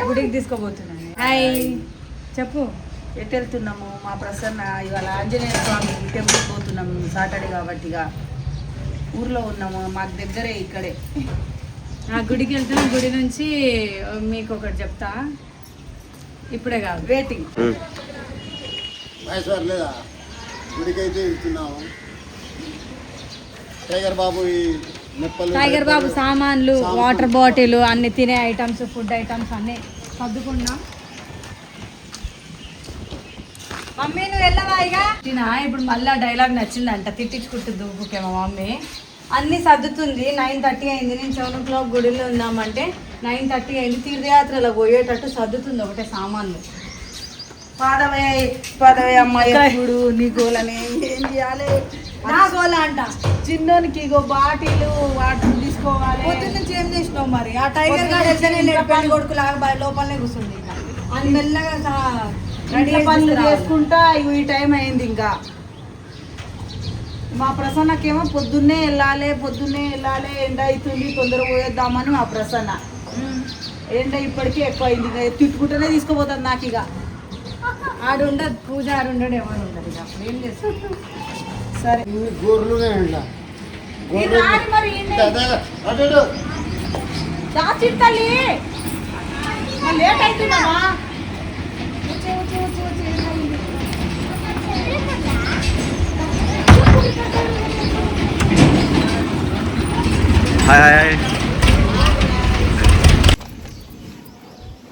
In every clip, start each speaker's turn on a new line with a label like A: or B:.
A: గుడికి తీసుకోబోతున్నాను. హాయ్ చెప్పు.
B: ఎటు వెళ్తున్నాము? మా ప్రసన్న ఇవాళ ఆంజనేయ స్వామి టెంపుల్ పోతున్నాము. సాటర్డే కాబట్టి ఊర్లో ఉన్నాము. మాకు దగ్గరే ఇక్కడే.
A: గుడికి వెళ్తున్నాం. గుడి నుంచి మీకు ఒకటి చెప్తా. ఇప్పుడే కాదు,
B: వెయిటింగ్.
C: లేదా గుడికి అయితే వెళ్తున్నాము.
A: టైగర్ బాబు సామాన్లు, వాటర్ బాటిల్, అన్ని తినే ఐటమ్స్, ఫుడ్ ఐటమ్స్ అన్నీ సర్దుకున్నాం. మమ్మీ నువ్వు వెళ్ళవా? ఇక ఇప్పుడు మళ్ళీ డైలాగ్ నచ్చిందంట, తిట్టించుకుంటుంది ఊరికే మా మమ్మీ. అన్నీ సర్దుతుంది. 9:30 అయింది. నేను 7 o'clock గుడిలో ఉందామంటే 9:30 అయింది. తీర్థయాత్రలో పోయేటట్టు సర్దుతుంది ఒకటే సామాన్లు.
B: పదవే అమ్మాయి ఎప్పుడు నీ గోలని ఏం చేయాలి?
A: నా గోల అంట.
B: చిన్నోనికి ఇగో బాటిల్ వాటర్ తీసుకోవాలి.
A: పొద్దున్న నుంచి ఏం చేసినావు మరి? ఆ టైగర్ గార్డ్ వెళ్తేనే పెళ్లి కొడుకు లాగా లోపలనే కూర్చుంది. అని మెల్లగా రెడీ
B: పనులు చేసుకుంటా ఈ టైం అయింది. ఇంకా మా ప్రసన్నకేమో పొద్దున్నే వెళ్ళాలి ఎండ అవుతుంది తొందర పోయేద్దామని మా ప్రసన్న. ఎండ ఇప్పటికీ ఎక్కువ అయింది. ఇక తిట్టుకుంటూనే తీసుకుపోతుంది నాకు. ఇక
A: ఆడుండదు, పూజ ఆడుండడు, ఎవరు ఉండదు. ఇక అప్పుడు ఏం చేస్తాం?
B: సరే చిట్టల్లి లేట్ అవుతుందమ్మా.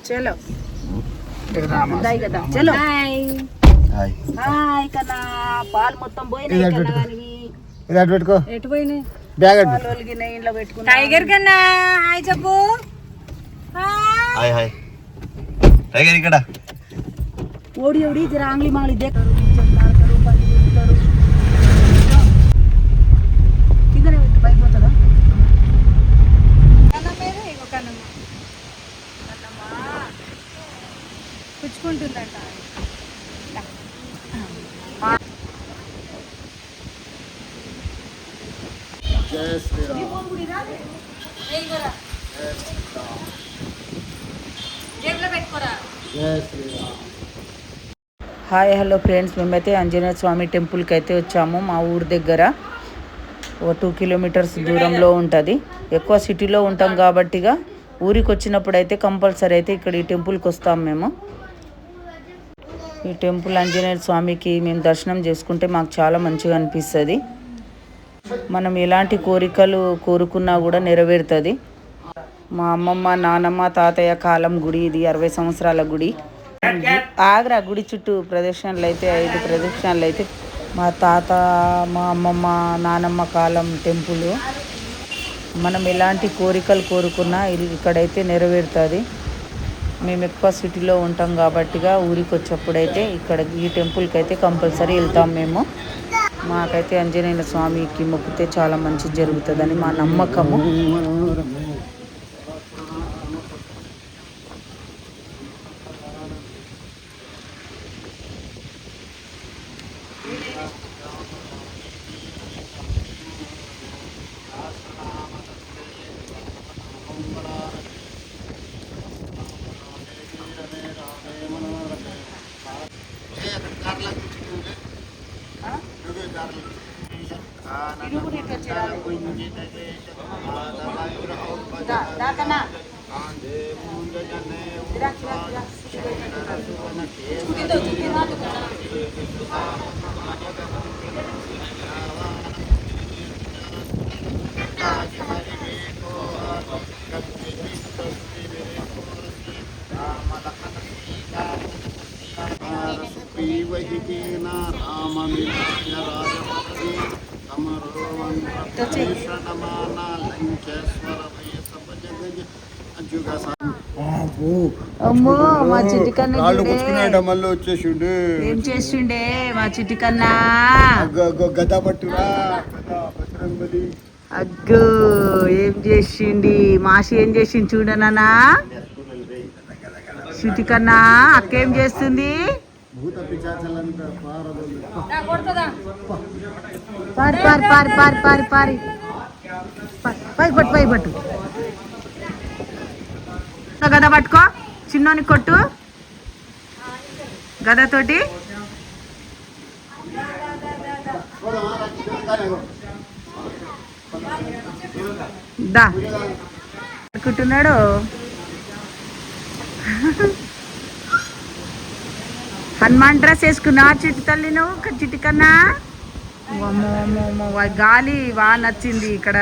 B: చలో చలో. హాయ్ కన్నా. పాలు మొత్తం పోయినాయి. ఎటు పోయినాయి? ఇంట్లో పెట్టుకున్నా.
A: టైగర్ కన్నా హాయ్ చెప్పు.
D: హాయ్ టైగర్ ఇక్కడ
B: ఓడి జర ఆంగ్లీ మాంగ్లీ కిందనే పైపోతుందా?
A: పుచ్చుకుంటుందంట.
C: జై శ్రీరామ్.
B: హాయ్ హలో ఫ్రెండ్స్, మేమైతే ఆంజనేయ స్వామి టెంపుల్కి అయితే వచ్చాము. మా ఊరు దగ్గర ఒక 2 kilometers దూరంలో ఉంటుంది. ఎక్కువ సిటీలో ఉంటాం కాబట్టిగా ఊరికి వచ్చినప్పుడు అయితే కంపల్సరీ అయితే ఇక్కడ ఈ టెంపుల్కి వస్తాం మేము. ఈ టెంపుల్ ఆంజనేయ స్వామికి మేము దర్శనం చేసుకుంటే మాకు చాలా మంచిగా అనిపిస్తుంది. మనం ఎలాంటి కోరికలు కోరుకున్నా కూడా నెరవేరుతుంది. మా అమ్మమ్మ నానమ్మ తాతయ్య కాలం గుడి ఇది. 60 సంవత్సరాల గుడి. ఆగ్రా గుడి చుట్టూ ప్రదక్షిణలు అయితే 5 ప్రదక్షిణలు అయితే మా తాత మా అమ్మమ్మ నానమ్మ కాలం టెంపుల్. మనం ఎలాంటి కోరికలు కోరుకున్నా ఇక్కడైతే నెరవేరుతుంది. మేము ఎక్కువ సిటీలో ఉంటాం కాబట్టిగా ఊరికి వచ్చేప్పుడైతే ఇక్కడ ఈ టెంపుల్కి అయితే కంపల్సరీ వెళ్తాం మేము. మాకైతే ఆంజనేయ స్వామికి మొక్కితే చాలా మంచి జరుగుతుందని మా నమ్మకము. అమ్మో మా చిటికన్నా ఏం చేసిండే మా చిటికన్నా. అగ్గో ఏం చేసిండి మాసి, ఏం చేసింది చూడనా చిటికన్నా. అక్క ఏం చేస్తుంది? పారి పారి పారి పారి పారి పారి పై పట్టు కదా పట్టుకో. చిన్నోని కొట్టు గదతోటి. దా కుట్టున్నాడు. హనుమాన్ డ్రెస్ వేసుకున్నా చిట్టి తల్లి నువ్వు చిట్టి కన్నా. గాలి బాగా నచ్చింది, ఇక్కడ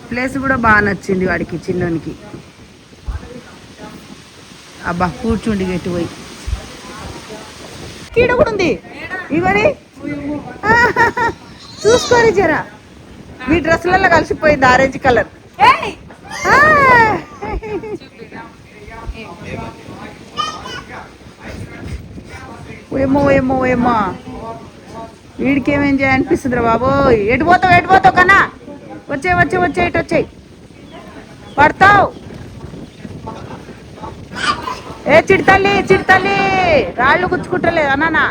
B: ప్లేస్ కూడా బాగా నచ్చింది వాడికి చిన్నోనికి. అబ్బా కూర్చుండి గట్టి పోయి కీడ కూడా ఉంది ఇవరి చూసుకోని జరా. మీ డ్రెస్లలో కలిసిపోయింది ఆరెంజ్ కలర్. ఏమో ఏమో ఏమో వీడికి ఏమేం చేయాలనిపిస్తుందిరా బాబు. ఎటు పోతావు కన్నా. వచ్చే ఇటు వచ్చాయి పడతావు. ఏ చిడతల్లి రాళ్ళు గుచ్చుకుంటలేదు అన్నా.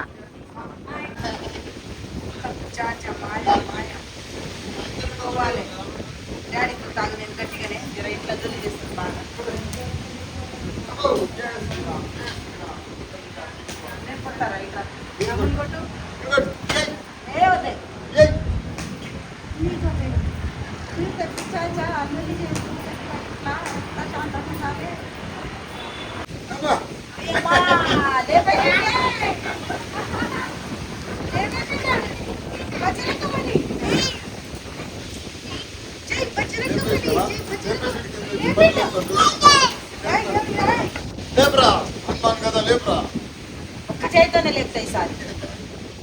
B: ఒక్క చేతితోనే లేపుతాయి సార్.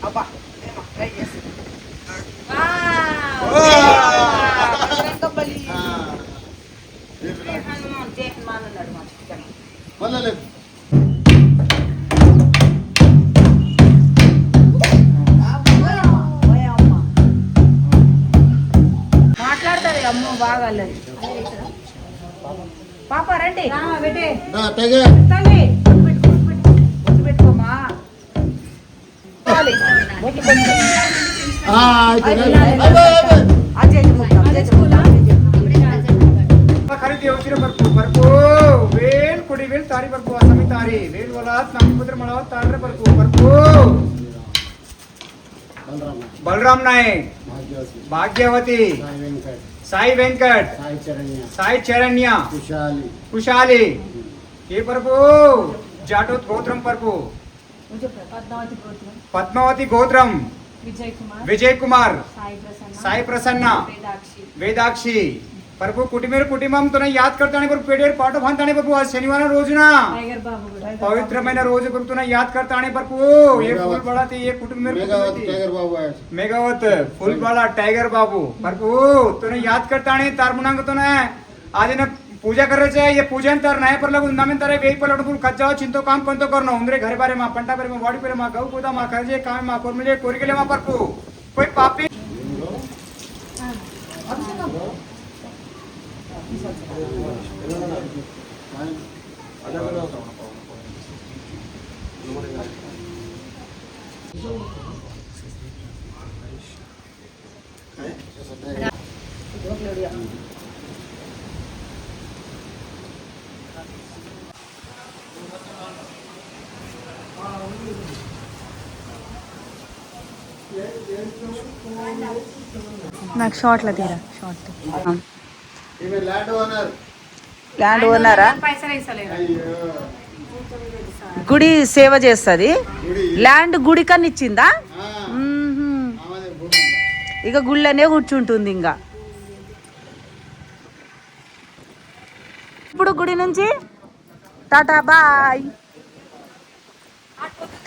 B: అబ్బా మాట్లాడతారు అమ్మ బాగా. పాప రండి పెట్టుకోమా.
E: खरीदी होती बरपू बरपू वेल कुड़ी वेल तारी बरपू असमी तारी वेल वलात नमी पुत्र मलावत तारे बरपू बरपू बलराम नायक भाग्यवती साई वेंकट साई चरण्या कुशाली ये बरपू जाटोत गोत्रम बरपू पद्मावती गोत्रम विजय कुमार साई प्रसन्न वेदाक्षी प्रभु कुटिमेर कुटिमंतोने याद करताने पर पेडेर पाटो भांताने प्रभु आज शनिवार रोजना पवित्रమైన రోజు గుర్తున याद करताने प्रभु ये फूल बड़ा थी ये कुटुंबेर टाइगर बाबू है मेगावत फूल वाला टाइगर बाबू प्रभु तूने याद करताने तार मुनांग तूने आज ने पूजा कर रहे ये पूजन तर नए पर लगू नामे तारे वेई पर लडपुर खजाओ चिंतो काम कंतो करनो उंदरे घरे बारे मा पंटा बारे मा वाडी बारे मा गौ कोदा मा करजे काम मा कोरमिले कोरिकेले मा प्रभु कोई पापी
A: నాకు షార్ట్లో తీరా షార్ట్.
B: ల్యాండ్ ఓనరా గుడి సేవ చేస్తుంది. ల్యాండ్ గుడి కన్నా ఇచ్చిందా? ఇక గుళ్ళనే కూర్చుంటుంది. ఇంకా ఇప్పుడు గుడి నుంచి టాటా బాయ్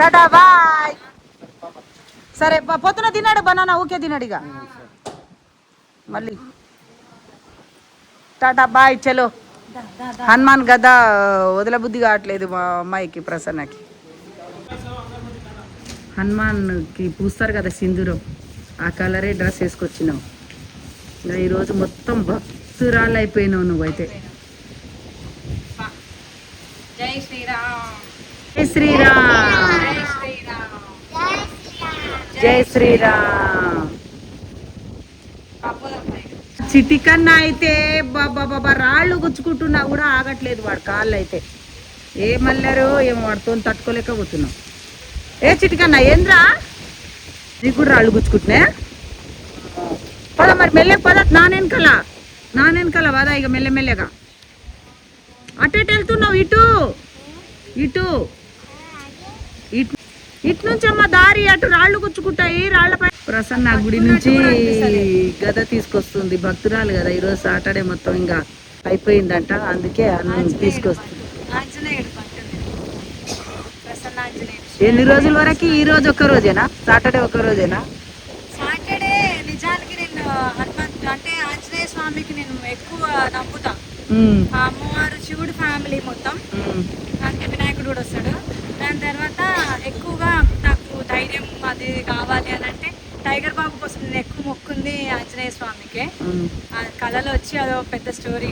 B: టాటా బాయ్. సరే పొద్దున తిన్నాడు బనానా ఊకే తిన్నాడు. ఇక మళ్ళీ టాటా బాయ్ చలో. హనుమాన్ గదా వదలబుద్ధి కావట్లేదు మా అమ్మాయికి ప్రసన్నకి. హనుమాన్కి పూస్తారు కదా సింధూరం, ఆ కలరే డ్రెస్ వేసుకొచ్చినావు. ఇంకా ఈరోజు మొత్తం భక్తురాలు అయిపోయినావు నువ్వైతే.
A: జై శ్రీరామ్
B: జై శ్రీరామ్ జై శ్రీరామ్. చిటికన్నా అయితే బాబా రాళ్ళు గుచ్చుకుంటున్నా కూడా ఆగట్లేదు వాడు కాళ్ళు అయితే. ఏ మళ్ళారో ఏమో వాడితో తట్టుకోలేకపోతున్నాం. ఏ చిటికన్నా ఏంద్రా నీకు కూడా రాళ్ళు గుచ్చుకుంటున్నా? పద మరి మెల్లె పద, నానెనకల పద ఇక మెల్లెగా. అటు వెళ్తున్నావు, ఇటు ఇటు ఇటు ఇటు నుంచి అమ్మ దారి, అటు రాళ్ళు గుచ్చుకుంటాయి. రాళ్లపై ప్రసన్న గుడి నుంచి గద తీసుకొస్తుంది, భక్తురాలు కదా. ఈరోజు సాటర్డే మొత్తం ఇంకా అయిపోయిందంట, అందుకే అన్నం తీసుకొస్తుంది. ఎన్ని రోజుల వరకు? ఈ రోజు ఒక్క రోజేనా? సాటర్డే ఒక్క రోజేనా?
A: సాటర్డే నిజానికి నేను హనుమంత్ అంటే ఆంజనేయ స్వామికి నేను ఎక్కువ నమ్ముతా. ఆ అమ్మవారు శివుడు ఫ్యామిలీ మొత్తం, అంటే వినాయకుడు కూడా వస్తాడు. దాని తర్వాత ఎక్కువగా నాకు ధైర్యం అది కావాలి అని అంటే టైగర్ బాబు కోసం నేను ఎక్కువ మొక్కుంది ఆంజనేయ స్వామికే. ఆ కళలో వచ్చి అదో పెద్ద స్టోరీ,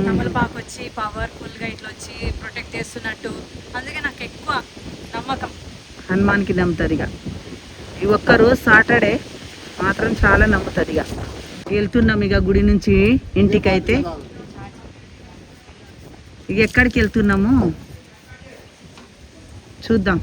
A: తమలపాకు వచ్చి పవర్ఫుల్గా ఇట్లా వచ్చి ప్రొటెక్ట్ చేస్తున్నట్టు, అందుకే నాకు ఎక్కువ నమ్మకం.
B: హనుమాన్కి నమ్ముతుంది ఇక. ఈ ఒక్కరోజు సాటర్డే మాత్రం చాలా నమ్ముతుంది ఇక. వెళ్తున్నాం ఇక గుడి నుంచి ఇంటికైతే. ఇక ఎక్కడికి వెళ్తున్నాము చూద్దాం.